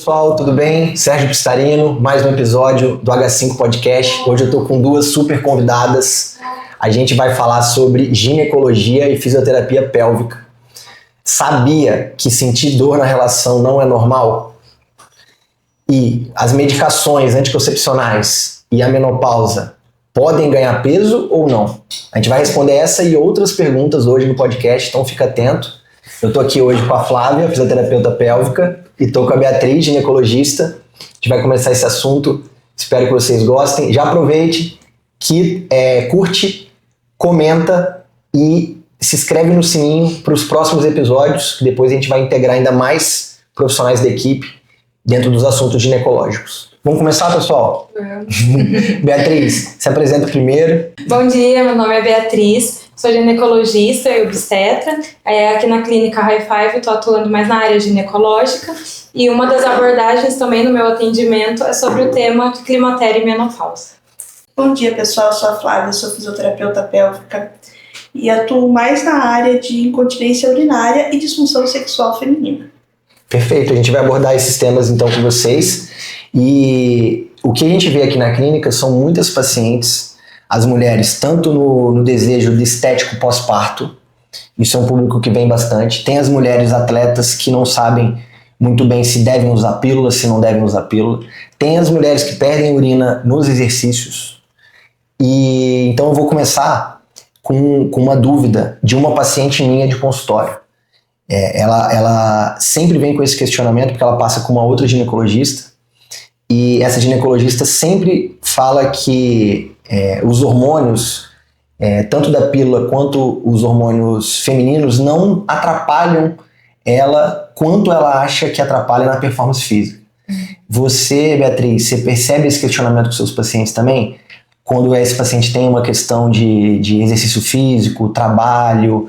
Pessoal, tudo bem? Sérgio Pistarino, mais um episódio do H5 Podcast. Hoje eu tô com duas super convidadas. A gente vai falar sobre ginecologia e fisioterapia pélvica. Sabia que sentir dor na relação não é normal? E as medicações anticoncepcionais e a menopausa podem ganhar peso ou não? A gente vai responder essa e outras perguntas hoje no podcast, então fica atento. Eu tô aqui hoje com a Flávia, fisioterapeuta pélvica, e tô com a Beatriz, ginecologista. A gente vai começar esse assunto, espero que vocês gostem. Já aproveite, curte, comenta e se inscreve no sininho para os próximos episódios, que depois a gente vai integrar ainda mais profissionais da equipe dentro dos assuntos ginecológicos. Vamos começar, pessoal? Beatriz, se apresenta primeiro. Bom dia, meu nome é Beatriz, sou ginecologista e obstetra. Aqui na clínica High Five estou atuando mais na área ginecológica e uma das abordagens também no meu atendimento é sobre o tema de climatério e menopausa. Bom dia, pessoal, eu sou a Flávia, sou fisioterapeuta pélvica e atuo mais na área de incontinência urinária e disfunção sexual feminina. Perfeito, a gente vai abordar esses temas então com vocês. E o que a gente vê aqui na clínica são muitas pacientes, as mulheres, tanto no desejo de estético pós-parto, isso é um público que vem bastante. Tem as mulheres atletas que não sabem muito bem se devem usar pílula, se não devem usar pílula. Tem as mulheres que perdem urina nos exercícios. E então eu vou começar com uma dúvida de uma paciente minha de consultório. Ela sempre vem com esse questionamento porque ela passa com uma outra ginecologista. E essa ginecologista sempre fala que os hormônios, tanto da pílula quanto os hormônios femininos, não atrapalham ela quanto ela acha que atrapalha na performance física. Você, Beatriz, você percebe esse questionamento com seus pacientes também? Quando esse paciente tem uma questão de exercício físico, trabalho,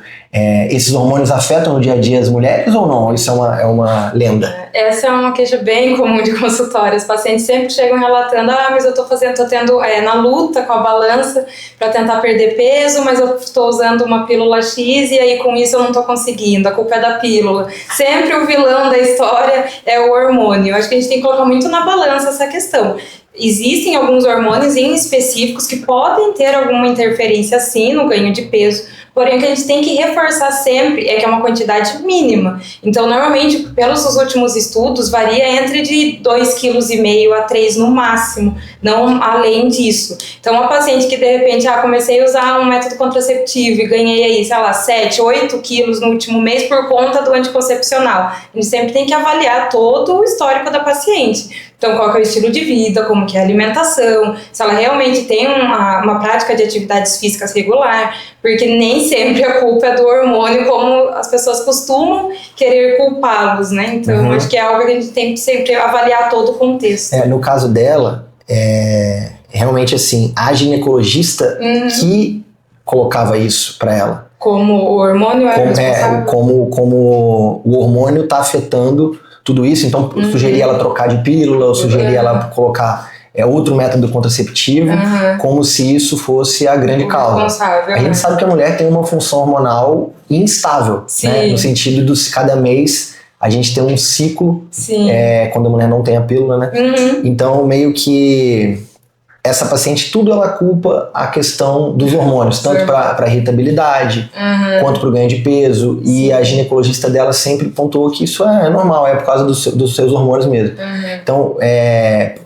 esses hormônios afetam no dia a dia as mulheres ou não? Isso é uma lenda? Essa é uma queixa bem comum de consultório. Os pacientes sempre chegam relatando, mas eu tô tendo na luta com a balança para tentar perder peso, mas eu estou usando uma pílula X e aí com isso eu não tô conseguindo, a culpa é da pílula. Sempre o vilão da história é o hormônio. Eu acho que a gente tem que colocar muito na balança essa questão. Existem alguns hormônios em específicos que podem ter alguma interferência sim no ganho de peso, porém o que a gente tem que reforçar sempre é que é uma quantidade mínima. Então normalmente pelos últimos estudos varia entre de 2,5 kg a 3 no máximo, não além disso. Então uma paciente que de repente comecei a usar um método contraceptivo e ganhei aí, 7, 8 quilos no último mês por conta do anticoncepcional. A gente sempre tem que avaliar todo o histórico da paciente. Então, qual que é o estilo de vida, como que é a alimentação, se ela realmente tem uma prática de atividades físicas regular, porque nem sempre a culpa é do hormônio, como as pessoas costumam querer culpá-los, né? Então, acho que é algo que a gente tem que sempre avaliar todo o contexto. No caso dela, realmente assim, a ginecologista que colocava isso para ela. Como o hormônio é responsável? Como o hormônio está afetando tudo isso, então sugeria ela trocar de pílula, ou sugeria ela colocar outro método contraceptivo, como se isso fosse a grande causa. A gente sabe que a mulher tem uma função hormonal instável, né? No sentido de cada mês a gente tem um ciclo, quando a mulher não tem a pílula, né? Então meio que essa paciente, tudo ela culpa a questão dos hormônios, tanto para irritabilidade, quanto para o ganho de peso. E a ginecologista dela sempre pontuou que isso é normal, é por causa dos seus hormônios mesmo. Então,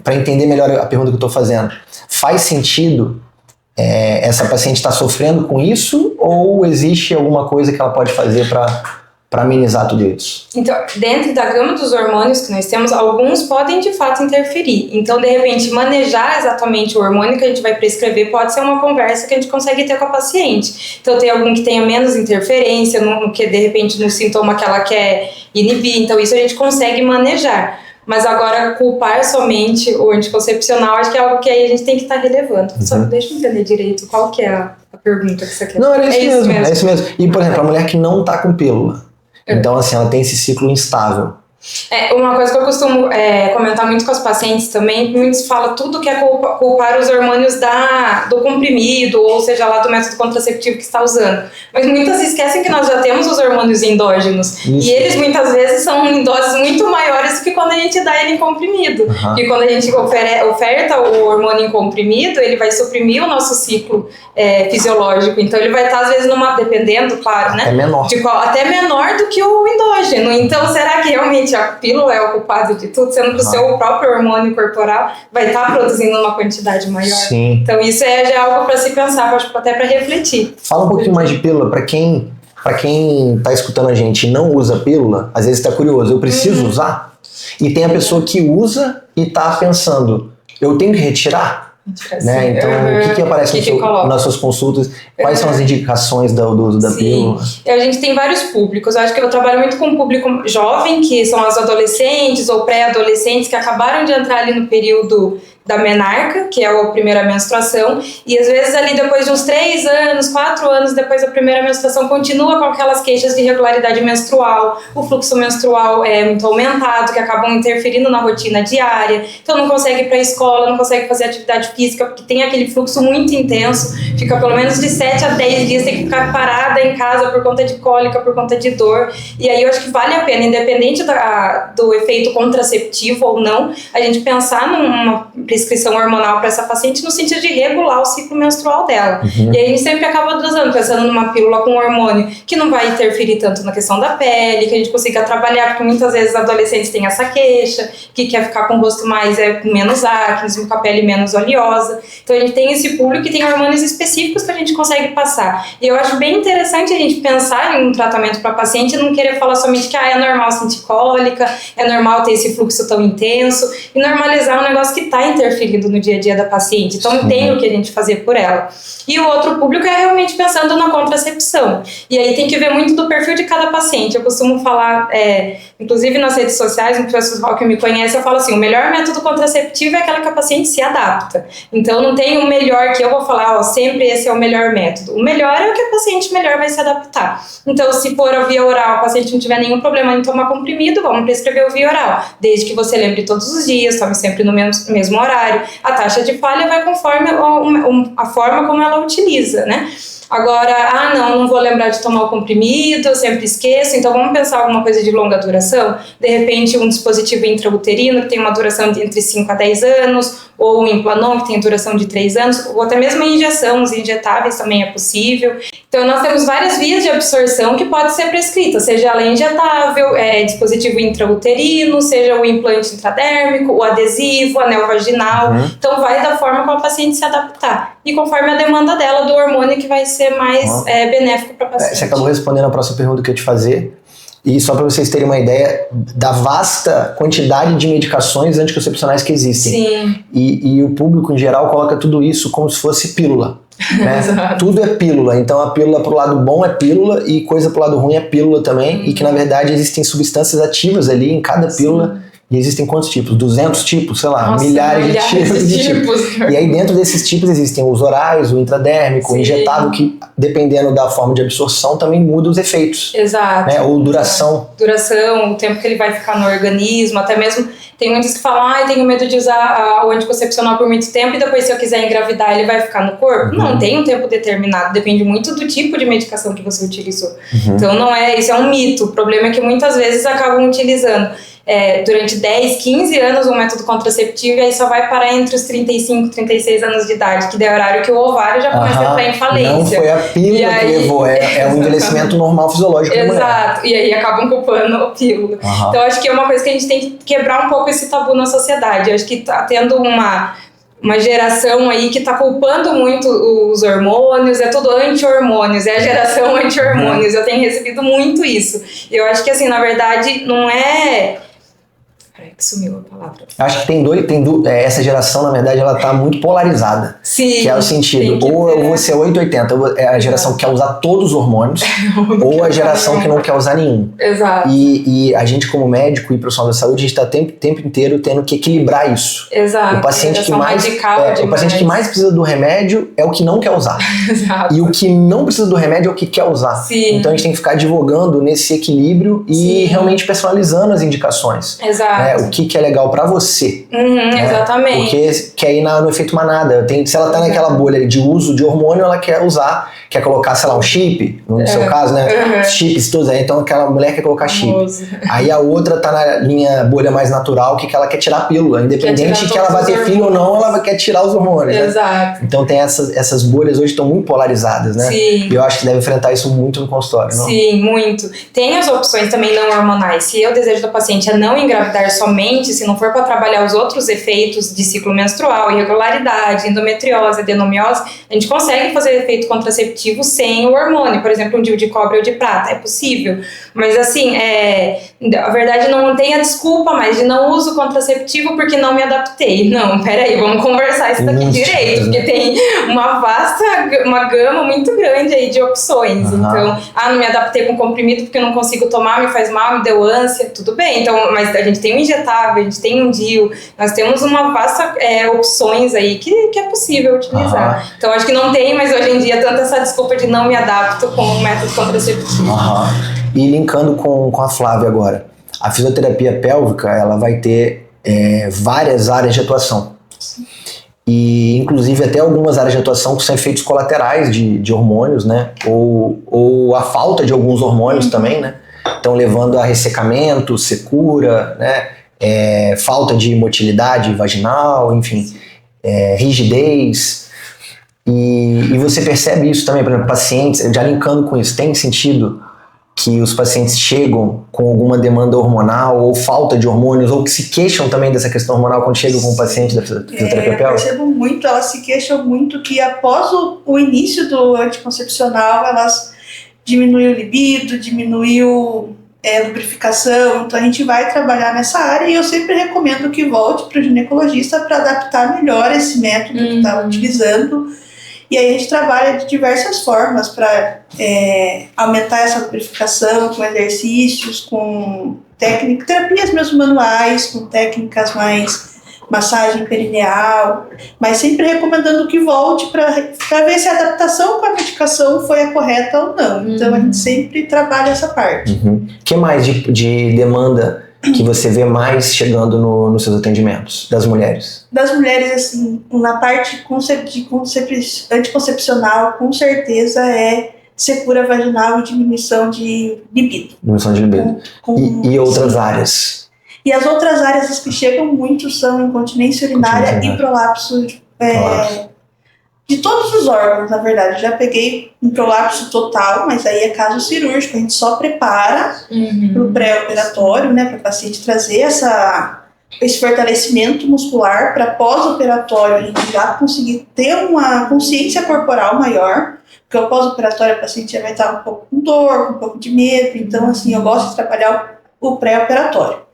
para entender melhor a pergunta que eu estou fazendo, faz sentido essa paciente estar sofrendo com isso ou existe alguma coisa que ela pode fazer para amenizar tudo isso? Então, dentro da gama dos hormônios que nós temos, alguns podem de fato interferir. Então, de repente, manejar exatamente o hormônio que a gente vai prescrever pode ser uma conversa que a gente consegue ter com a paciente. Então, tem algum que tenha menos interferência, no que de repente no sintoma que ela quer inibir. Então, isso a gente consegue manejar. Mas agora, culpar somente o anticoncepcional, acho que é algo que aí a gente tem que estar relevando. Só deixa eu entender direito qual que é a pergunta que você quer. Não, é isso mesmo. E, por exemplo, a mulher que não está com pílula. Então, assim, ela tem esse ciclo instável. Uma coisa que eu costumo comentar muito com os pacientes também, muitos falam tudo que é culpar os hormônios do comprimido, ou seja lá do método contraceptivo que está usando. Mas muitas esquecem que nós já temos os hormônios endógenos. Isso. E eles muitas vezes são em doses muito maiores do que quando a gente dá ele em comprimido. E quando a gente oferta o hormônio em comprimido, ele vai suprimir o nosso ciclo fisiológico. Então ele vai estar às vezes dependendo, claro, né? Até menor do que o endógeno. Então será que realmente a pílula é o culpado de tudo, sendo que o seu próprio hormônio corporal vai estar produzindo uma quantidade maior? Sim. Então isso já é algo para se pensar, acho que até para refletir. Fala um pouquinho mais de pílula, para quem está escutando a gente e não usa pílula, às vezes está curioso, eu preciso usar? E tem a pessoa que usa e está pensando, eu tenho que retirar? Né? Então, o que aparece nas suas consultas? Quais são as indicações do uso da pílula? A gente tem vários públicos. Eu acho que eu trabalho muito com o público jovem, que são as adolescentes ou pré-adolescentes que acabaram de entrar ali no período da menarca, que é a primeira menstruação, e às vezes ali depois de uns 3 anos, 4 anos depois da primeira menstruação, continua com aquelas queixas de irregularidade menstrual, o fluxo menstrual é muito aumentado, que acabam interferindo na rotina diária, então não consegue ir para a escola, não consegue fazer atividade física, porque tem aquele fluxo muito intenso, fica pelo menos de 7 a 10 dias, tem que ficar parada em casa por conta de cólica, por conta de dor, e aí eu acho que vale a pena, independente do efeito contraceptivo ou não, a gente pensar numa prescrição hormonal para essa paciente no sentido de regular o ciclo menstrual dela. E aí a gente sempre acaba pensando numa pílula com hormônio que não vai interferir tanto na questão da pele, que a gente consiga trabalhar, porque muitas vezes adolescentes têm essa queixa, que quer ficar com o rosto mais com menos acne, com a pele menos oleosa. Então a gente tem esse público que tem hormônios específicos que a gente consegue passar. E eu acho bem interessante a gente pensar em um tratamento para paciente e não querer falar somente que é normal sentir cólica, é normal ter esse fluxo tão intenso, e normalizar um negócio que está interferindo no dia a dia da paciente. Então tem o que a gente fazer por ela. E o outro público é realmente pensando na contracepção. E aí tem que ver muito do perfil de cada paciente. Eu costumo falar, inclusive nas redes sociais, um pessoal que me conhece, eu falo assim, o melhor método contraceptivo é aquela que a paciente se adapta. Então não tem o melhor que eu vou falar, sempre esse é o melhor método. O melhor é o que a paciente melhor vai se adaptar. Então se for a via oral, a paciente não tiver nenhum problema em tomar comprimido, vamos prescrever o via oral. Desde que você lembre todos os dias, tome sempre no mesmo horário. A taxa de falha vai conforme a forma como ela utiliza, né? Agora, não vou lembrar de tomar o comprimido, eu sempre esqueço, então vamos pensar alguma coisa de longa duração? De repente, um dispositivo intrauterino que tem uma duração de entre 5 a 10 anos, ou um Implanon que tem duração de 3 anos, ou até mesmo a injeção, os injetáveis também é possível. Então, nós temos várias vias de absorção que pode ser prescrita, seja ela injetável, dispositivo intrauterino, seja o implante intradérmico, o adesivo, anel vaginal. Então, vai da forma como a paciente se adaptar. E conforme a demanda dela do hormônio que vai ser mais benéfico para a paciente. Você acabou respondendo a próxima pergunta que eu ia te fazer. E só para vocês terem uma ideia da vasta quantidade de medicações anticoncepcionais que existem. Sim. E o público, em geral, coloca tudo isso como se fosse pílula. Né? Tudo é pílula. Então, a pílula pro lado bom é pílula e coisa pro lado ruim é pílula também. E que, na verdade, existem substâncias ativas ali em cada pílula. E existem quantos tipos? 200 tipos, sei lá, milhares de tipos. E aí dentro desses tipos existem os orais, o intradérmico, o injetável, que dependendo da forma de absorção também muda os efeitos. Exato. Né? Ou duração. Duração, o tempo que ele vai ficar no organismo, até mesmo tem muitos que falam, tenho medo de usar o anticoncepcional por muito tempo e depois se eu quiser engravidar ele vai ficar no corpo. Não tem um tempo determinado, depende muito do tipo de medicação que você utilizou. Então isso é um mito, o problema é que muitas vezes acabam utilizando durante 10, 15 anos um método contraceptivo e aí só vai parar entre os 35, 36 anos de idade, que é o horário que o ovário já começa a entrar em falência. Não foi a pílula que levou, é o envelhecimento normal fisiológico da mulher. Exato, e aí acabam culpando a pílula. Então acho que é uma coisa que a gente tem que quebrar um pouco esse tabu na sociedade. Eu acho que tá tendo uma geração aí que tá culpando muito os hormônios, é tudo anti-hormônios, é a geração anti-hormônios. Eu tenho recebido muito isso. Eu acho que assim, na verdade, não é... sumiu a palavra. Acho que essa geração, na verdade, ela tá muito polarizada. Sim. Que é o sentido, ou você é 880, ou é a geração que quer usar todos os hormônios, ou a geração que não quer usar nenhum. Exato. E a gente, como médico e profissional da saúde, a gente tá o tempo inteiro tendo que equilibrar isso. Exato. O paciente que mais precisa do remédio é o que não quer usar. Exato. E o que não precisa do remédio é o que quer usar. Sim. Então a gente tem que ficar advogando nesse equilíbrio e realmente personalizando as indicações. Exato. O que é legal pra você. Exatamente. Porque quer ir no efeito manada. Se ela tá naquela bolha de uso de hormônio, ela quer usar, quer colocar, sei lá, um chip, no seu caso, né? Chips todos aí, então aquela mulher quer colocar chip. Aí a outra tá na linha bolha mais natural, que ela quer tirar a pílula. Independente de que ela vai ter filho ou não, ela quer tirar os hormônios. Exato. Né? Então tem essas bolhas hoje estão muito polarizadas, né? Sim. E eu acho que deve enfrentar isso muito no consultório, não? Sim, muito. Tem as opções também não hormonais. Se o desejo do paciente é não engravidar somente, se não for para trabalhar os outros efeitos de ciclo menstrual, irregularidade, endometriose, adenomiose, a gente consegue fazer efeito contraceptivo sem o hormônio. Por exemplo, um DIU de cobre ou de prata. É possível. Mas assim, a verdade não tem a desculpa mais de não uso contraceptivo porque não me adaptei. Não, peraí, vamos conversar isso daqui direito, porque tem uma gama muito grande aí de opções. Então, não me adaptei com comprimido porque não consigo tomar, me faz mal, me deu ânsia, tudo bem. Então, mas a gente tem um injetável, a gente tem um DIU, nós temos uma vasta opções aí que é possível utilizar. Então, acho que não tem, mas hoje em dia, tanto essa desculpa de não me adapto com o método contraceptivo. E linkando com a Flávia agora, a fisioterapia pélvica, ela vai ter várias áreas de atuação. E inclusive até algumas áreas de atuação que são efeitos colaterais de hormônios, né? Ou a falta de alguns hormônios também, né? Então levando a ressecamento, secura, né? Falta de motilidade vaginal, enfim, rigidez. E você percebe isso também, por exemplo, pacientes, já linkando com isso, tem sentido que os pacientes chegam com alguma demanda hormonal ou falta de hormônios, ou que se queixam também dessa questão hormonal quando chegam com o paciente da fisioterapia pélvica? Eu percebo muito, elas se queixam muito que após o início do anticoncepcional, elas diminuiu o libido, diminuiu lubrificação, então a gente vai trabalhar nessa área e eu sempre recomendo que volte para o ginecologista para adaptar melhor esse método que está utilizando. E aí a gente trabalha de diversas formas para aumentar essa lubrificação com exercícios, com terapias mesmo manuais, com técnicas mais massagem perineal, mas sempre recomendando que volte para ver se a adaptação com a medicação foi a correta ou não. Então a gente sempre trabalha essa parte. O que mais de demanda que você vê mais chegando nos seus atendimentos, das mulheres? Das mulheres, assim, na parte anticoncepcional, com certeza secura vaginal e diminuição de libido. Diminuição de libido. E outras áreas? E as outras áreas as que chegam muito são incontinência urinária e prolapso de todos os órgãos, na verdade. Eu já peguei um prolapso total, mas aí é caso cirúrgico. A gente só prepara para o pré-operatório, né, para o paciente trazer esse fortalecimento muscular para pós-operatório a gente já conseguir ter uma consciência corporal maior, porque o pós-operatório o paciente já vai estar um pouco com dor, com um pouco de medo. Então, assim, eu gosto de trabalhar o pré-operatório.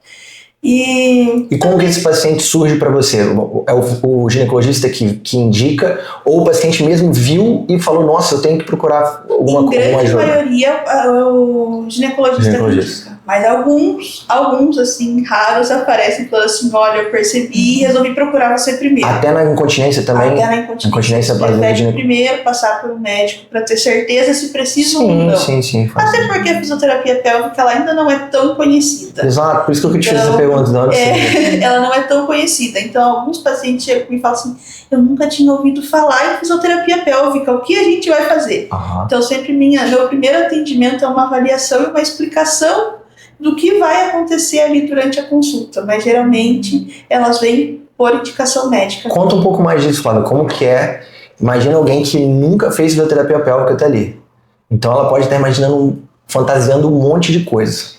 E como que esse paciente surge para você? É o ginecologista que indica, ou o paciente mesmo viu e falou, nossa, eu tenho que procurar alguma ajuda? Em grande maioria, o ginecologista indica. Mas alguns, assim, raros aparecem e falam assim, olha, eu percebi e resolvi procurar você primeiro. Até na incontinência também? Até na incontinência. Prefere primeiro passar por um médico para ter certeza se precisa ou não. Sim. Até porque a fisioterapia pélvica ela ainda não é tão conhecida. Exato, por isso que eu te fiz essa pergunta. Ela não é tão conhecida. Então, alguns pacientes chegam e falam assim, eu nunca tinha ouvido falar em fisioterapia pélvica, o que a gente vai fazer? Então, sempre meu primeiro atendimento é uma avaliação e uma explicação do que vai acontecer ali durante a consulta, mas geralmente elas vêm por indicação médica. Conta um pouco mais disso, Flávia, como que é? Imagina alguém que nunca fez fisioterapia pélvica até ali. Então ela pode estar fantasiando um monte de coisa.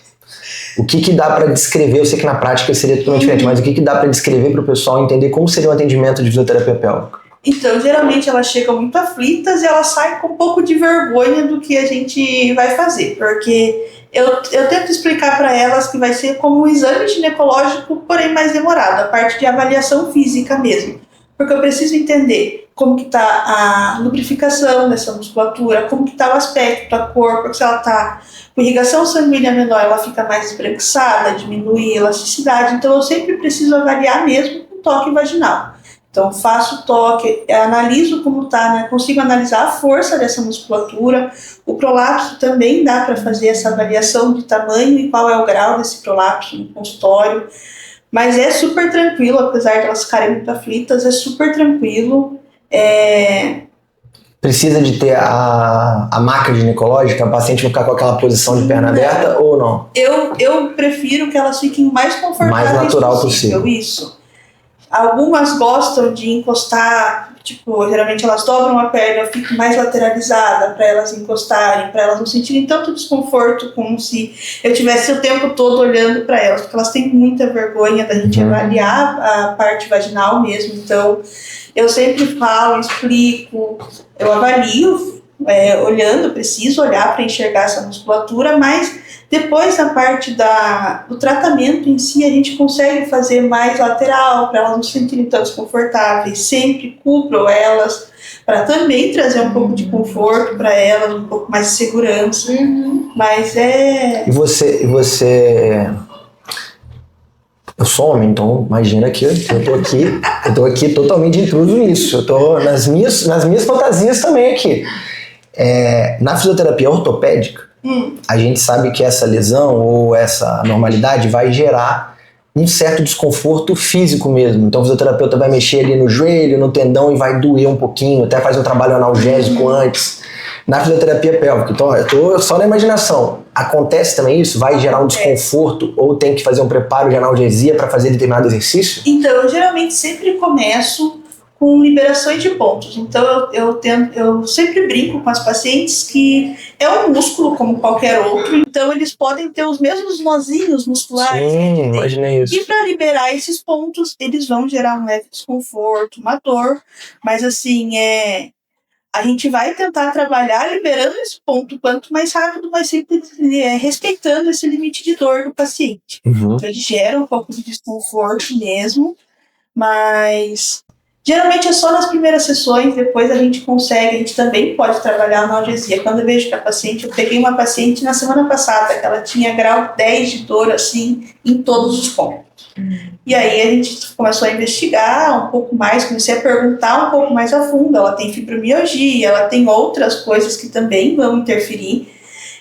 O que dá para descrever? Eu sei que na prática seria totalmente diferente, mas o que dá para descrever para o pessoal entender como seria um atendimento de fisioterapia pélvica? Então, geralmente elas chegam muito aflitas e elas saem com um pouco de vergonha do que a gente vai fazer, porque eu tento explicar para elas que vai ser como um exame ginecológico, porém mais demorado, a parte de avaliação física mesmo. Porque eu preciso entender como que está a lubrificação dessa musculatura, como que está o aspecto, a cor, porque se ela está com irrigação sanguínea menor, ela fica mais esbranquiçada, diminui a elasticidade. Então eu sempre preciso avaliar mesmo com toque vaginal. Então faço o toque, analiso como está, né? Consigo analisar a força dessa musculatura. O prolapso também dá para fazer essa avaliação de tamanho e qual é o grau desse prolapso no consultório. Mas é super tranquilo, apesar de elas ficarem muito aflitas, é super tranquilo. Precisa de ter a maca ginecológica, a paciente não ficar com aquela posição de perna aberta ou não? Eu prefiro que elas fiquem mais confortáveis mais natural possível. Isso. Algumas gostam de encostar, tipo, geralmente elas dobram a perna, eu fico mais lateralizada para elas encostarem, para elas não sentirem tanto desconforto como se eu tivesse o tempo todo olhando para elas, porque elas têm muita vergonha da gente avaliar a parte vaginal mesmo. Então eu sempre falo, explico, eu avalio olhando, preciso olhar para enxergar essa musculatura, mas depois na parte do tratamento em si a gente consegue fazer mais lateral para elas não se sentirem tão desconfortáveis, sempre cubro elas para também trazer um pouco de conforto para elas, um pouco mais de segurança. Mas E você eu sou homem, então imagina que eu tô aqui totalmente intruso nisso. Eu tô nas minhas fantasias também aqui. Na fisioterapia ortopédica, a gente sabe que essa lesão ou essa anormalidade vai gerar um certo desconforto físico mesmo. Então o fisioterapeuta vai mexer ali no joelho, no tendão e vai doer um pouquinho, até fazer um trabalho analgésico antes. Na fisioterapia pélvica, então eu tô só na imaginação. Acontece também isso? Vai gerar um desconforto ou tem que fazer um preparo de analgesia para fazer determinado exercício? Então, eu geralmente sempre começo com liberações de pontos. Então eu sempre brinco com as pacientes que é um músculo como qualquer outro, então eles podem ter os mesmos nozinhos musculares. Sim, imaginei isso. E para liberar esses pontos, eles vão gerar um leve desconforto, uma dor, mas assim, a gente vai tentar trabalhar liberando esse ponto quanto mais rápido, mas sempre respeitando esse limite de dor do paciente. Então ele gera um pouco de desconforto mesmo, mas geralmente é só nas primeiras sessões, depois a gente também pode trabalhar a analgesia. Quando eu vejo que eu peguei uma paciente na semana passada, que ela tinha grau 10 de dor, assim, em todos os pontos. E aí a gente começou a investigar um pouco mais, comecei a perguntar um pouco mais a fundo. Ela tem fibromialgia, ela tem outras coisas que também vão interferir.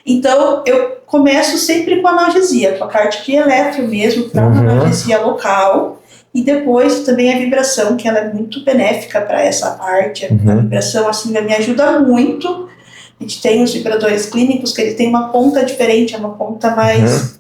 Então eu começo sempre com a analgesia, com a parte de eletro mesmo, para uma analgesia local. E depois também a vibração, que ela é muito benéfica para essa parte. A vibração assim me ajuda muito. A gente tem os vibradores clínicos que ele tem uma ponta diferente, é uma ponta mais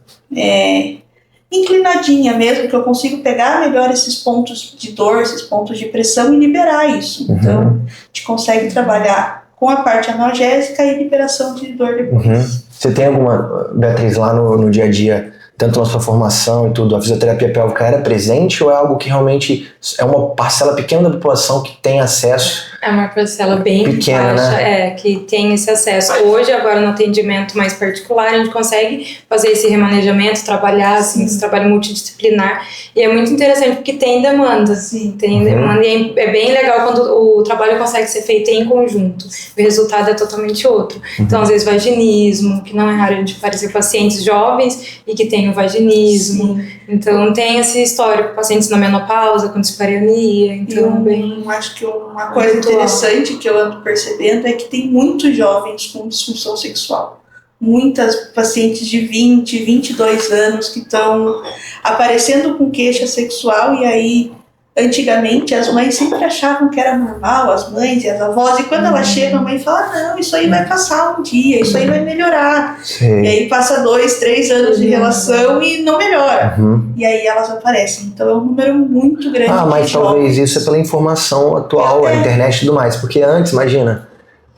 inclinadinha mesmo, que eu consigo pegar melhor esses pontos de dor, esses pontos de pressão e liberar isso. Então a gente consegue trabalhar com a parte analgésica e liberação de dor depois. Você tem alguma, Beatriz, lá no dia a dia, tanto na sua formação e tudo, a fisioterapia pélvica era presente ou é algo que realmente é uma parcela pequena da população que tem acesso? É uma parcela bem pequena, baixa, né? Que tem esse acesso. Hoje, agora no atendimento mais particular, a gente consegue fazer esse remanejamento, trabalhar assim, esse trabalho multidisciplinar, e é muito interessante porque tem demanda, tem demanda, e é bem legal quando o trabalho consegue ser feito em conjunto, o resultado é totalmente outro. Então, às vezes, vaginismo, que não é raro a gente aparecer pacientes jovens e que tem o vaginismo, então tem esse histórico, pacientes na menopausa, com dispareunia, então acho que uma coisa interessante que eu ando percebendo é que tem muitos jovens com disfunção sexual. Muitas pacientes de 20, 22 anos que estão aparecendo com queixa sexual, e aí antigamente as mães sempre achavam que era normal, as mães e as avós, e quando elas chegam, a mãe fala, não, isso aí vai passar um dia, isso aí vai melhorar. E aí passa 2, 3 anos de relação e não melhora. E aí elas aparecem. Então é um número muito grande. Mas talvez isso é pela informação atual, a internet e tudo mais. Porque antes, imagina,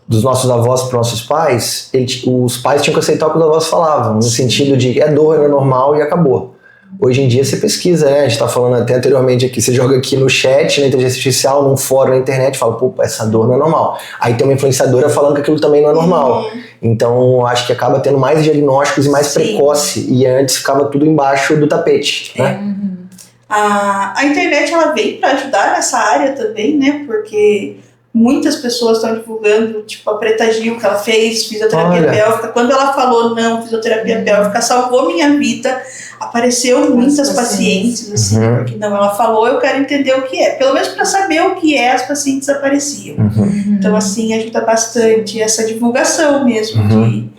dos nossos avós para nossos pais, os pais tinham que aceitar o que os avós falavam, no sentido de é dor, é normal e acabou. Hoje em dia você pesquisa, né? A gente tá falando até anteriormente aqui, você joga aqui no chat, na inteligência artificial, num fórum na internet, fala, pô, essa dor não é normal. Aí tem uma influenciadora falando que aquilo também não é normal. Então, acho que acaba tendo mais diagnósticos e mais precoce. E antes ficava tudo embaixo do tapete, né? A internet, ela veio para ajudar nessa área também, né? Porque muitas pessoas estão divulgando, tipo, a Preta Gil que ela fez, fisioterapia pélvica. Quando ela falou, não, fisioterapia pélvica salvou minha vida, apareceu muitas pacientes, assim, porque não, ela falou, eu quero entender o que é. Pelo menos para saber o que é, as pacientes apareciam. Então, assim, ajuda bastante essa divulgação mesmo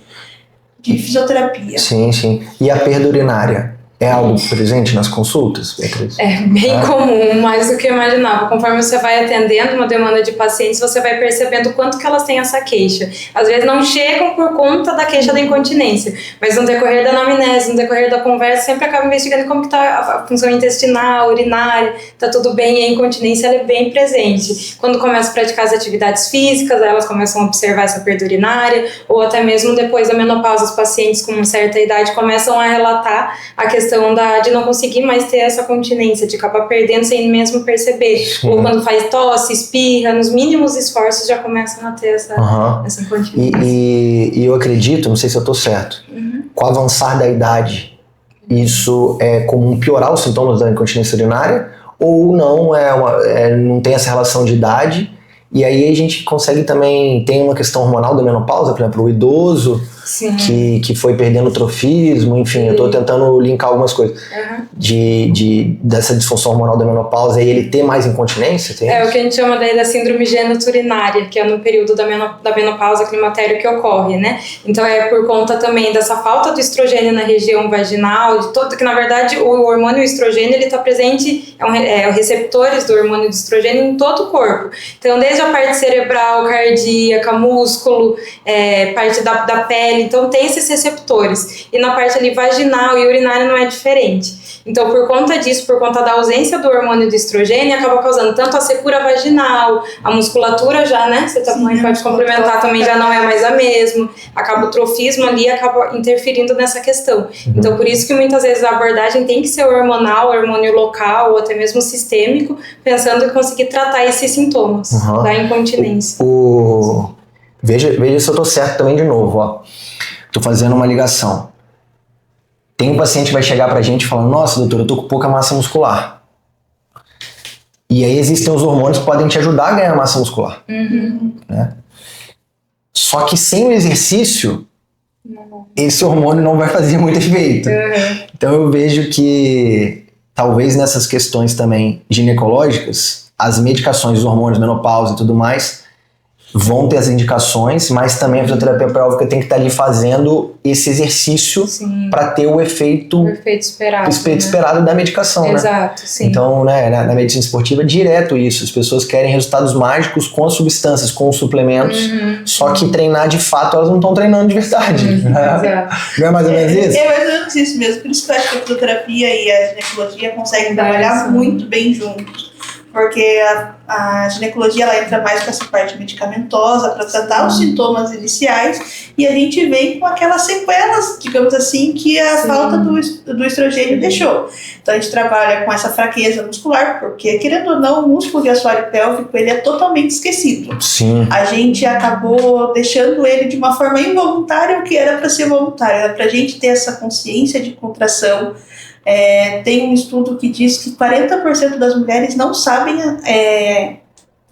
de fisioterapia. Sim, sim. E a perda urinária? É algo presente nas consultas, Beatriz? É bem comum, mais do que eu imaginava. Conforme você vai atendendo uma demanda de pacientes, você vai percebendo o quanto que elas têm essa queixa. Às vezes não chegam por conta da queixa da incontinência, mas no decorrer da anamnese, no decorrer da conversa, sempre acaba investigando como que está a função intestinal, urinária, está tudo bem, e a incontinência ela é bem presente. Quando começam a praticar as atividades físicas, elas começam a observar essa perda urinária, ou até mesmo depois da menopausa, os pacientes com uma certa idade começam a relatar a questão de não conseguir mais ter essa continência, de acabar perdendo sem mesmo perceber. Sim. Ou quando faz tosse, espirra, nos mínimos esforços já começam a ter essa incontinência. E eu acredito, não sei se eu estou certo, com o avançar da idade, isso é comum piorar os sintomas da incontinência urinária, ou não, não tem essa relação de idade, e aí a gente consegue também, tem uma questão hormonal da menopausa, por exemplo, o idoso que foi perdendo o trofismo, enfim, eu estou tentando linkar algumas coisas dessa disfunção hormonal da menopausa e ele ter mais incontinência? O que a gente chama daí da síndrome geniturinária, que é no período da menopausa climatério que ocorre, né? Então é por conta também dessa falta do estrogênio na região vaginal, que na verdade o hormônio estrogênio ele está presente, os receptores do hormônio de estrogênio em todo o corpo. Então desde a parte cerebral, cardíaca, músculo, parte da pele, então tem esses receptores. E na parte ali vaginal e urinária não é diferente. Então, por conta disso, por conta da ausência do hormônio de estrogênio, acaba causando tanto a secura vaginal, a musculatura já, né? Você também pode complementar, também já não é mais a mesma. Acaba o trofismo ali, acaba interferindo nessa questão. Então, por isso que muitas vezes a abordagem tem que ser hormonal, hormônio local ou até mesmo sistêmico, pensando em conseguir tratar esses sintomas da incontinência. Veja se eu tô certo também de novo, ó. Tô fazendo uma ligação. Tem um paciente que vai chegar pra gente falando, nossa, doutor, eu tô com pouca massa muscular. E aí existem os hormônios que podem te ajudar a ganhar massa muscular. Né? Só que sem o exercício, esse hormônio não vai fazer muito efeito. Então eu vejo que talvez nessas questões também ginecológicas, as medicações, os hormônios, menopausa e tudo mais, vão ter as indicações, mas também a fisioterapia pélvica tem que estar ali fazendo esse exercício para ter o efeito esperado da medicação, Exato, né? sim. Então, né, na medicina esportiva é direto isso, as pessoas querem resultados mágicos com as substâncias, com os suplementos, só que treinar de fato elas não estão treinando de verdade. Né? Não é mais ou menos isso? É mais ou menos isso mesmo, por isso que eu acho que a fisioterapia e a ginecologia conseguem trabalhar muito bem juntos. Porque a ginecologia ela entra mais com essa parte medicamentosa para tratar os sintomas iniciais e a gente vem com aquelas sequelas, digamos assim, que a falta do estrogênio deixou. Então a gente trabalha com essa fraqueza muscular, porque querendo ou não, o músculo de assoalho pélvico ele é totalmente esquecido. A gente acabou deixando ele de uma forma involuntária, o que era para ser voluntário, era para a gente ter essa consciência de contração. Tem um estudo que diz que 40% das mulheres não sabem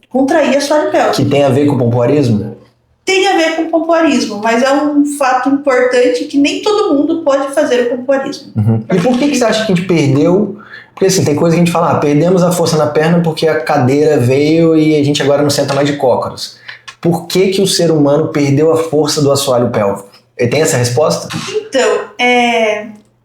contrair assoalho pélvico. Que tem a ver com o pompoarismo? Tem a ver com o pompoarismo, mas é um fato importante que nem todo mundo pode fazer o pompoarismo. E por que você acha que a gente perdeu? Porque assim, tem coisa que a gente fala, perdemos a força na perna porque a cadeira veio e a gente agora não senta mais de cócoras. Por que o ser humano perdeu a força do assoalho pélvico? Ele tem essa resposta? Então,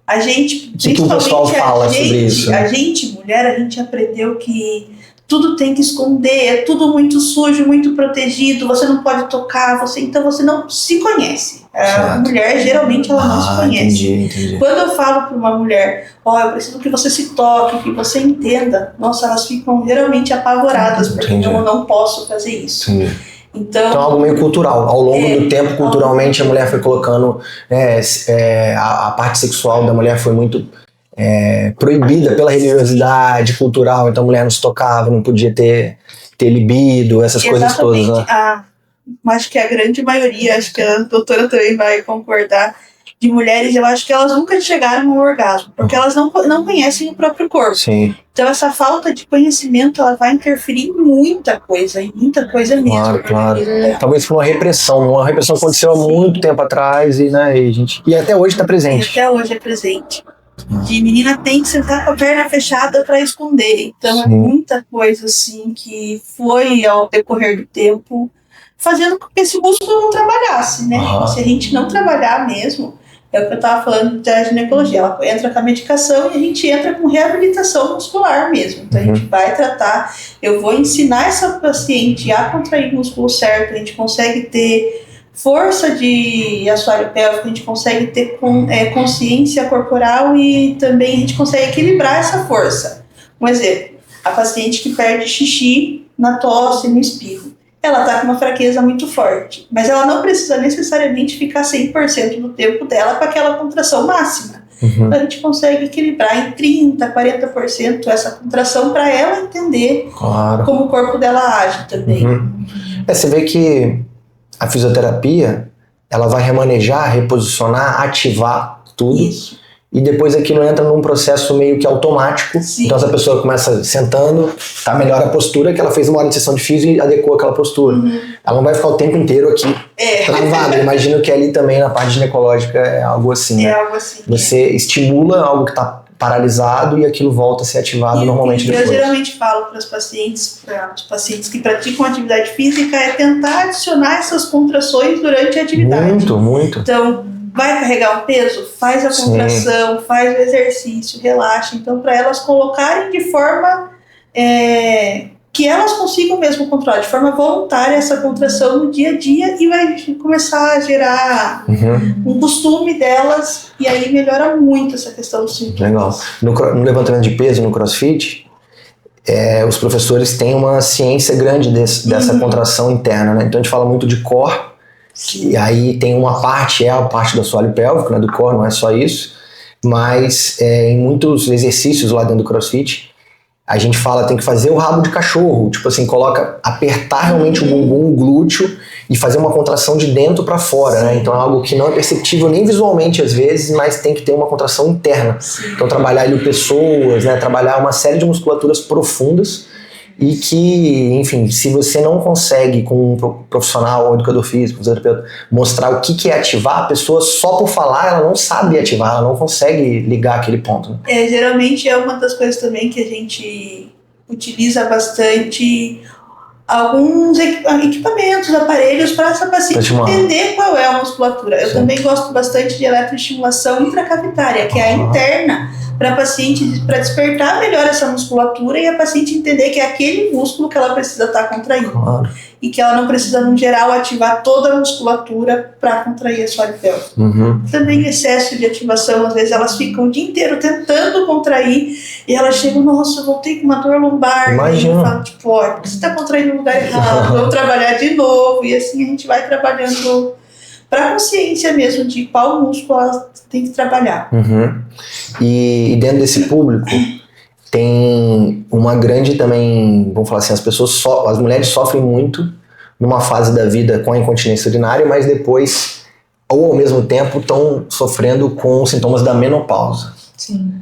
a gente, que o pessoal fala sobre isso? A gente, mulher, a gente aprendeu que tudo tem que esconder, é tudo muito sujo, muito protegido, você não pode tocar, então você não se conhece. A mulher, geralmente, ela não se conhece. Entendi. Quando eu falo para uma mulher, eu preciso que você se toque, que você entenda, nossa, elas ficam geralmente apavoradas, porque eu não posso fazer isso. Então é algo meio cultural. Ao longo do tempo, culturalmente, a mulher foi colocando a parte sexual da mulher foi muito proibida pela religiosidade cultural, então a mulher não se tocava, não podia ter libido, essas coisas todas, né? Acho que a grande maioria, acho que a doutora também vai concordar, de mulheres, eu acho que elas nunca chegaram ao orgasmo, porque elas não conhecem o próprio corpo. Sim. Então essa falta de conhecimento, ela vai interferir em muita coisa mesmo. Claro. Talvez por uma repressão que aconteceu há muito tempo atrás e até hoje está presente. E até hoje é presente. De menina tem que sentar com a perna fechada para esconder. Então Sim. é muita coisa assim que foi ao decorrer do tempo fazendo com que esse músculo não trabalhasse, né? Se a gente não trabalhar mesmo, é o que eu estava falando da ginecologia, ela entra com a medicação e a gente entra com reabilitação muscular mesmo. Então a gente vai tratar, eu vou ensinar essa paciente a contrair o músculo certo, a gente consegue ter força de assoalho pélvico, a gente consegue ter consciência corporal e também a gente consegue equilibrar essa força. Um exemplo, a paciente que perde xixi na tosse, no espirro. Ela está com uma fraqueza muito forte, mas ela não precisa necessariamente ficar 100% do tempo dela com aquela contração máxima. Então a gente consegue equilibrar em 30%, 40% essa contração para ela entender como o corpo dela age também. Você vê que a fisioterapia, ela vai remanejar, reposicionar, ativar tudo. Isso. E depois aquilo entra num processo meio que automático. Sim. Então essa pessoa começa sentando, melhora a postura, que ela fez uma hora de sessão de físio e adequou aquela postura. Ela não vai ficar o tempo inteiro aqui travada. Imagino que ali também na parte ginecológica é algo assim. É algo assim. Você estimula algo que está paralisado e aquilo volta a ser ativado normalmente depois. Eu geralmente falo para os pacientes que praticam atividade física é tentar adicionar essas contrações durante a atividade. Muito. Então, vai carregar um peso? Faz a contração, faz o exercício, relaxa. Então, para elas colocarem de forma que elas consigam mesmo controlar, de forma voluntária, essa contração no dia a dia e vai começar a gerar um costume delas e aí melhora muito essa questão do sintoma. Legal. No levantamento de peso, no CrossFit, os professores têm uma ciência grande dessa contração interna, né? Então a gente fala muito de core, e aí tem uma parte, a parte do assoalho pélvico, né, do core, não é só isso, mas em muitos exercícios lá dentro do CrossFit, a gente fala, tem que fazer o rabo de cachorro, tipo assim, apertar realmente o bumbum, o glúteo e fazer uma contração de dentro para fora, né? Então é algo que não é perceptível nem visualmente às vezes, mas tem que ter uma contração interna. Então trabalhar pessoas, né? Trabalhar uma série de musculaturas profundas e que, enfim, se você não consegue com um profissional, um educador físico, um fisioterapeuta, mostrar o que é ativar, a pessoa só por falar, ela não sabe ativar, ela não consegue ligar aquele ponto. Né? Geralmente é uma das coisas também que a gente utiliza bastante alguns equipamentos, aparelhos para essa paciente entender qual é a musculatura. Eu também gosto bastante de eletroestimulação intracavitária, que é a interna, para a paciente, para despertar melhor essa musculatura e a paciente entender que é aquele músculo que ela precisa estar contraindo. E que ela não precisa, no geral, ativar toda a musculatura para contrair a assoalho pélvico. Também excesso de ativação, às vezes elas ficam o dia inteiro tentando contrair e elas chegam, nossa, eu voltei com uma dor lombar. Imagina. E eu falo, tipo, olha, você está contraindo no lugar errado, vamos trabalhar de novo. E assim a gente vai trabalhando para a consciência mesmo de qual músculo ela tem que trabalhar. E dentro desse público tem uma grande também, vamos falar assim, as mulheres sofrem muito numa fase da vida com a incontinência urinária, mas depois, ou ao mesmo tempo, estão sofrendo com sintomas da menopausa. Sim.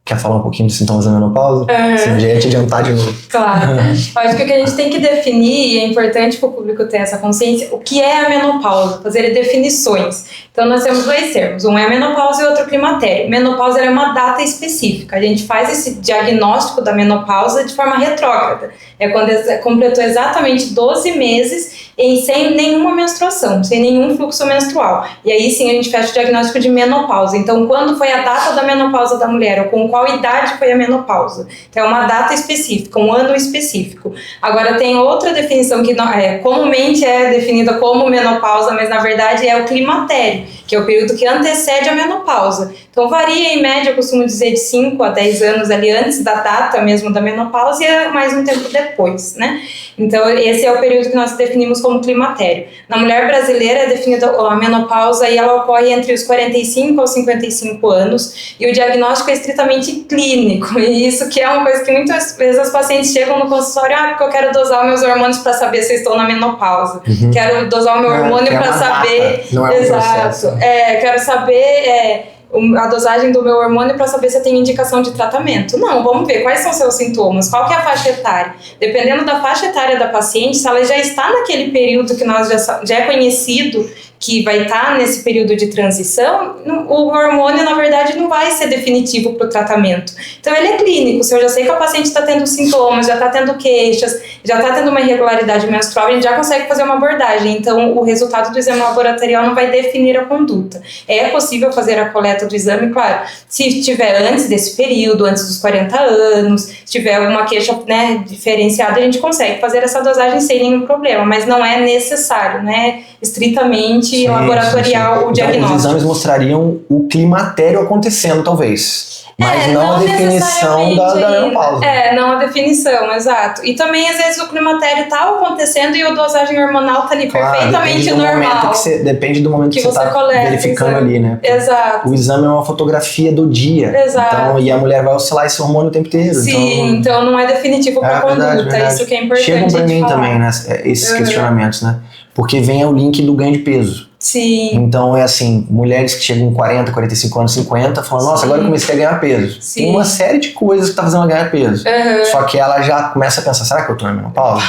Quer falar um pouquinho dos sintomas da menopausa? Se a gente adiantar de novo. Claro. Eu acho que o que a gente tem que definir, e é importante para o público ter essa consciência, o que é a menopausa, fazer definições. Então nós temos dois termos, um é a menopausa e outro climatério. Menopausa é uma data específica, a gente faz esse diagnóstico da menopausa de forma retrógrada. É quando completou exatamente 12 meses sem nenhuma menstruação, sem nenhum fluxo menstrual. E aí sim a gente fecha o diagnóstico de menopausa. Então quando foi a data da menopausa da mulher, ou com qual idade foi a menopausa. Então é uma data específica, um ano específico. Agora tem outra definição que comumente é definida como menopausa, mas na verdade é o climatério, que é o período que antecede a menopausa. Então varia em média, eu costumo dizer, de 5 a 10 anos ali antes da data mesmo da menopausa e mais um tempo depois, né? Então, esse é o período que nós definimos como climatério. Na mulher brasileira é definida a menopausa e ela ocorre entre os 45 aos 55 anos e o diagnóstico é estritamente clínico. E isso que é uma coisa que muitas vezes as pacientes chegam no consultório, porque eu quero dosar meus hormônios para saber se eu estou na menopausa. Quero dosar o meu hormônio para saber... Data, não é um processo. Quero saber... a dosagem do meu hormônio para saber se eu tenho indicação de tratamento. Não, vamos ver quais são os seus sintomas, qual que é a faixa etária. Dependendo da faixa etária da paciente, se ela já está naquele período que nós já é conhecido, que vai estar nesse período de transição, o hormônio, na verdade, não vai ser definitivo para o tratamento. Então, ele é clínico. Se eu já sei que a paciente está tendo sintomas, já está tendo queixas, já está tendo uma irregularidade menstrual, a gente já consegue fazer uma abordagem. Então, o resultado do exame laboratorial não vai definir a conduta. É possível fazer a coleta do exame, claro, se estiver antes desse período, antes dos 40 anos, se tiver alguma queixa, né, diferenciada, a gente consegue fazer essa dosagem sem nenhum problema, mas não é necessário, né, estritamente laboratorial o diagnóstico. Então, os exames mostrariam o climatério acontecendo, talvez. Mas não a definição da menopausa. Não a definição, exato. E também, às vezes, o climatério está acontecendo e a dosagem hormonal está ali perfeitamente normal. Depende do momento que você está verificando ali, né? Exato. O exame é uma fotografia do dia. Exato. Então, e a mulher vai oscilar esse hormônio o tempo inteiro. Sim, então não é definitivo para a conduta. Verdade. Isso que é importante. Chegam para mim também, né, esses questionamentos, né? Porque vem o link do ganho de peso. Sim. Então é assim, mulheres que chegam com 40, 45 anos, 50, falam, nossa, agora eu comecei a ganhar peso. Sim. Tem uma série de coisas que tá fazendo ela ganhar peso. Só que ela já começa a pensar, será que eu tô na menopausa?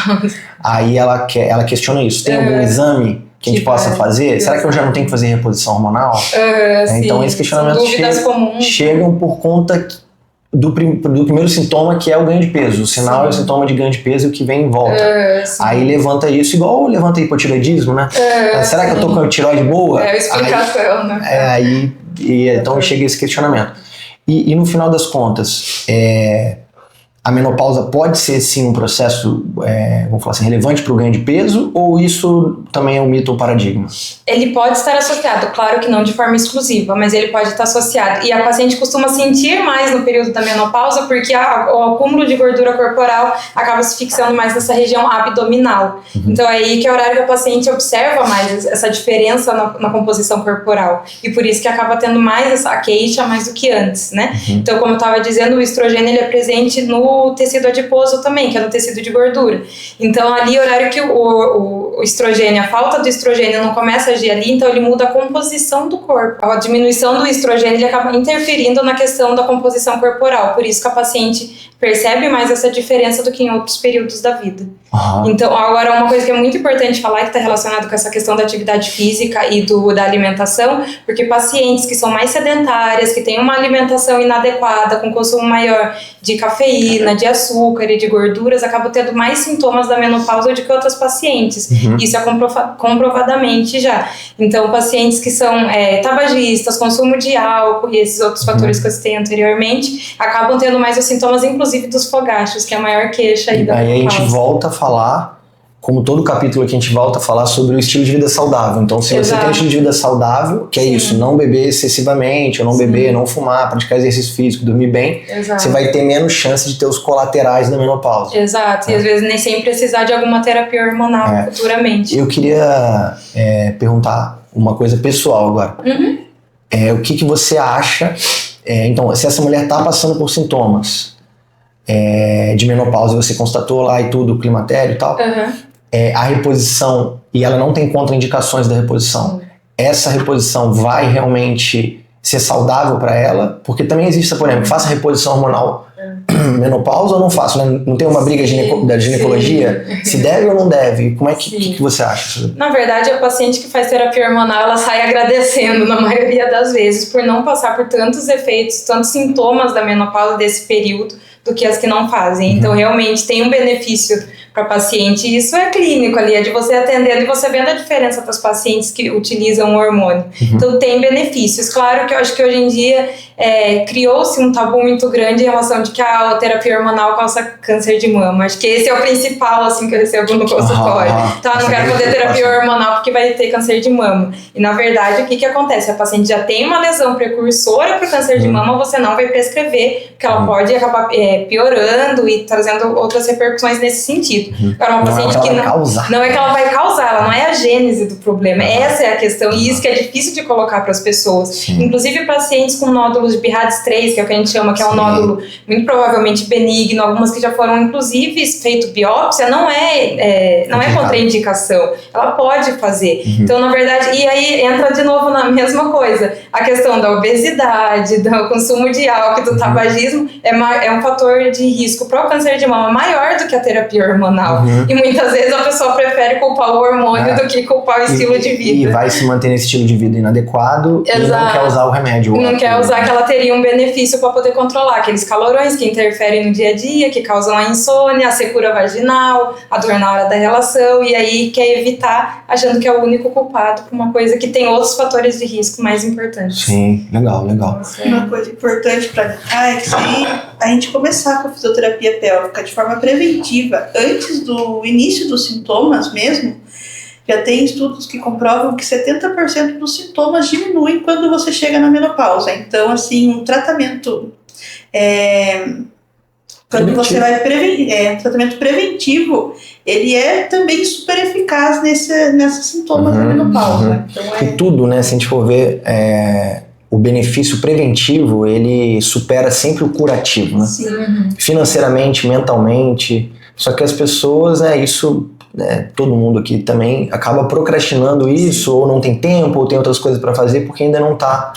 Aí ela questiona isso. Tem algum exame que a gente possa fazer? Será que eu já não tenho que fazer reposição hormonal? Então esses questionamentos chegam por conta do primeiro sintoma, que é o ganho de peso. O sinal é o sintoma de ganho de peso e o que vem em volta. Aí levanta isso, igual levanta hipotireoidismo, né? Será que eu tô com a tireoide boa? É a explicação, né? Então chega esse questionamento. E no final das contas, a menopausa pode ser sim um processo, vamos falar assim, relevante para o ganho de peso, ou isso também é um mito ou paradigma? Ele pode estar associado, claro que não de forma exclusiva, mas ele pode estar associado. E a paciente costuma sentir mais no período da menopausa porque o acúmulo de gordura corporal acaba se fixando mais nessa região abdominal. Então é aí que é o horário que a paciente observa mais essa diferença na composição corporal. E por isso que acaba tendo mais essa queixa mais do que antes, né? Então, como eu estava dizendo, o estrogênio ele é presente no tecido adiposo também, que é no tecido de gordura. Então, ali, o horário que o estrogênio, a falta do estrogênio não começa a agir ali, então ele muda a composição do corpo. A diminuição do estrogênio, ele acaba interferindo na questão da composição corporal. Por isso que a paciente percebe mais essa diferença do que em outros períodos da vida. Então, agora, uma coisa que é muito importante falar, que está relacionado com essa questão da atividade física e da alimentação, porque pacientes que são mais sedentárias, que têm uma alimentação inadequada, com consumo maior de cafeína, de açúcar e de gorduras, acabam tendo mais sintomas da menopausa do que outras pacientes. Isso é comprovadamente já. Então, pacientes que são tabagistas, consumo de álcool e esses outros fatores que eu citei anteriormente, acabam tendo mais os sintomas, inclusive dos fogachos, que é a maior queixa aí da menopausa. Aí a gente volta a falar, como todo capítulo aqui a gente volta a falar sobre o estilo de vida saudável. Então, se você tem um estilo de vida saudável, que é isso, não beber excessivamente, ou não beber, não fumar, praticar exercício físico, dormir bem, você vai ter menos chance de ter os colaterais da menopausa. Exato, e às vezes nem sem precisar de alguma terapia hormonal futuramente. Eu queria perguntar uma coisa pessoal agora. O que você acha, então, se essa mulher está passando por sintomas de menopausa, você constatou lá e tudo, o climatério e tal, a reposição, e ela não tem contraindicações da reposição, essa reposição vai realmente ser saudável para ela? Porque também existe essa polêmica, faça reposição hormonal menopausa ou não faço? Né? Não tem uma briga da ginecologia? Se deve ou não deve? Como é que você acha? Na verdade, a paciente que faz terapia hormonal, ela sai agradecendo na maioria das vezes por não passar por tantos efeitos, tantos sintomas da menopausa desse período, do que as que não fazem. Então, realmente, tem um benefício para a paciente, e isso é clínico ali, é de você atendendo e você vendo a diferença para os pacientes que utilizam o hormônio. Então, tem benefícios. Claro que eu acho que hoje em dia criou-se um tabu muito grande em relação de que a terapia hormonal causa câncer de mama. Acho que esse é o principal, assim, que eu recebo no consultório. Então, não quero fazer terapia hormonal porque vai ter câncer de mama. E, na verdade, o que acontece? A paciente já tem uma lesão precursora para o câncer de mama, você não vai prescrever, porque ela pode acabar piorando e trazendo outras repercussões nesse sentido. Agora, uma paciente que não é que ela vai causar, ela não é a gênese do problema, essa é a questão, e isso que é difícil de colocar para as pessoas. Sim. Inclusive pacientes com nódulos de Bihrades 3, que é o que a gente chama, que é um nódulo muito provavelmente benigno, algumas que já foram inclusive feito biópsia, não é contraindicação, ela pode fazer. Então, na verdade, e aí entra de novo na mesma coisa, a questão da obesidade, do consumo de álcool, do tabagismo, é um fator de risco para o câncer de mama maior do que a terapia hormonal. E muitas vezes a pessoa prefere culpar o hormônio do que culpar o estilo de vida. E vai se manter nesse estilo de vida inadequado. Exato. E não quer usar o remédio. Não quer usar que ela teria um benefício para poder controlar aqueles calorões que interferem no dia a dia, que causam a insônia, a secura vaginal, a dor na hora da relação, e aí quer evitar achando que é o único culpado por uma coisa que tem outros fatores de risco mais importantes. Sim, legal. Uma coisa importante para é que se a gente começar com a fisioterapia pélvica de forma preventiva, antes do início dos sintomas mesmo, já tem estudos que comprovam que 70% dos sintomas diminuem quando você chega na menopausa. Então, assim, um tratamento quando você vai tratamento preventivo, ele é também super eficaz nesses sintomas da menopausa. Então, E tudo, né, se a gente for ver, o benefício preventivo, ele supera sempre o curativo, né? Sim. Financeiramente, mentalmente, só que as pessoas, todo mundo aqui também acaba procrastinando isso, ou não tem tempo, ou tem outras coisas para fazer, porque ainda não está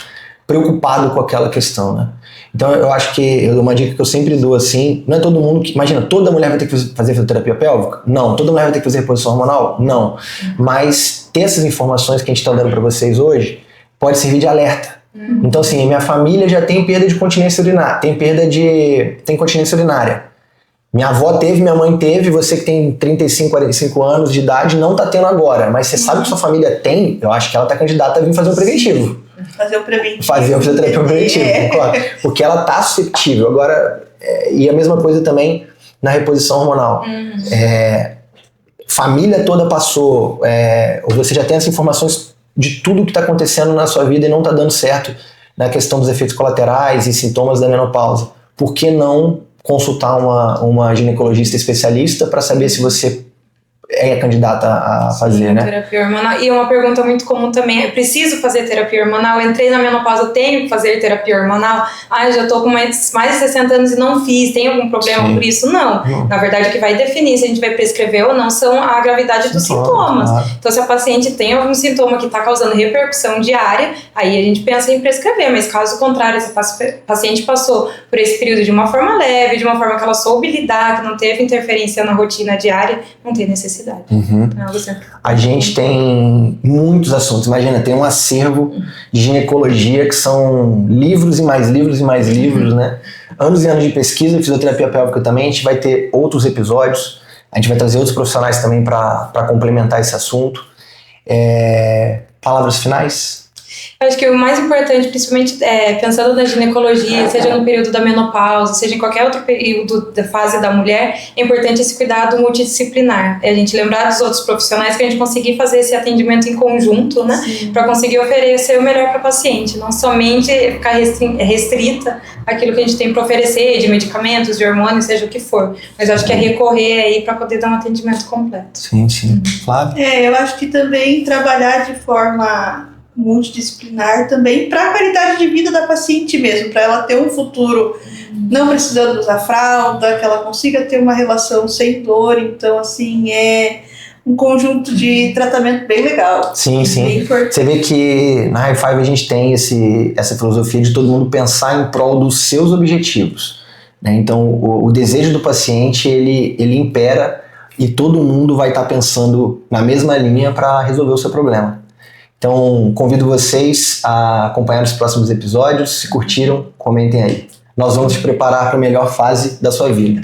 preocupado com aquela questão, né? Então eu acho que uma dica que eu sempre dou assim, não é todo mundo que, imagina, toda mulher vai ter que fazer fisioterapia pélvica? Não. Toda mulher vai ter que fazer reposição hormonal? Não. Mas ter essas informações que a gente está dando para vocês hoje pode servir de alerta. Então assim, minha família já tem perda de continência urinária, tem continência urinária. Minha avó teve, minha mãe teve, você que tem 35, 45 anos de idade não está tendo agora, mas você sabe que sua família tem, eu acho que ela está candidata a vir fazer um preventivo. Fazer o preventivo. Fazer a fisioterapia preventiva, claro. Porque ela está susceptível. Agora, e a mesma coisa também na reposição hormonal. Família toda passou, ou você já tem essas informações de tudo que está acontecendo na sua vida e não está dando certo na questão dos efeitos colaterais e sintomas da menopausa. Por que não consultar uma ginecologista especialista para saber se você é candidata a fazer, né? Terapia hormonal. E uma pergunta muito comum também é: preciso fazer terapia hormonal? Entrei na menopausa, tenho que fazer terapia hormonal? Já tô com mais de 60 anos e não fiz, tem algum problema por isso? Não. Na verdade, o que vai definir se a gente vai prescrever ou não são a gravidade dos sintomas. Claro. Então, se a paciente tem algum sintoma que está causando repercussão diária, aí a gente pensa em prescrever, mas caso contrário, se a paciente passou por esse período de uma forma leve, de uma forma que ela soube lidar, que não teve interferência na rotina diária, não tem necessidade. A gente tem muitos assuntos. Imagina, tem um acervo de ginecologia que são livros e mais livros e mais livros, né? Anos e anos de pesquisa, fisioterapia pélvica também. A gente vai ter outros episódios. A gente vai trazer outros profissionais também para complementar esse assunto. Palavras finais? Eu acho que o mais importante, principalmente pensando na ginecologia, seja no período da menopausa, seja em qualquer outro período da fase da mulher, é importante esse cuidado multidisciplinar. É a gente lembrar dos outros profissionais para a gente conseguir fazer esse atendimento em conjunto, né? Para conseguir oferecer o melhor para a paciente, não somente ficar restrita àquilo que a gente tem para oferecer, de medicamentos, de hormônios, seja o que for. Mas acho que é recorrer aí para poder dar um atendimento completo. Sim. Flávio? Eu acho que também trabalhar de forma multidisciplinar também para a qualidade de vida da paciente mesmo, para ela ter um futuro não precisando usar fralda, que ela consiga ter uma relação sem dor. Então, assim, é um conjunto de tratamento bem legal. Sim. Você vê que na High Five a gente tem essa filosofia de todo mundo pensar em prol dos seus objetivos, né? Então, o desejo do paciente, ele impera e todo mundo vai estar pensando na mesma linha para resolver o seu problema. Então, convido vocês a acompanhar os próximos episódios. Se curtiram, comentem aí. Nós vamos te preparar para a melhor fase da sua vida.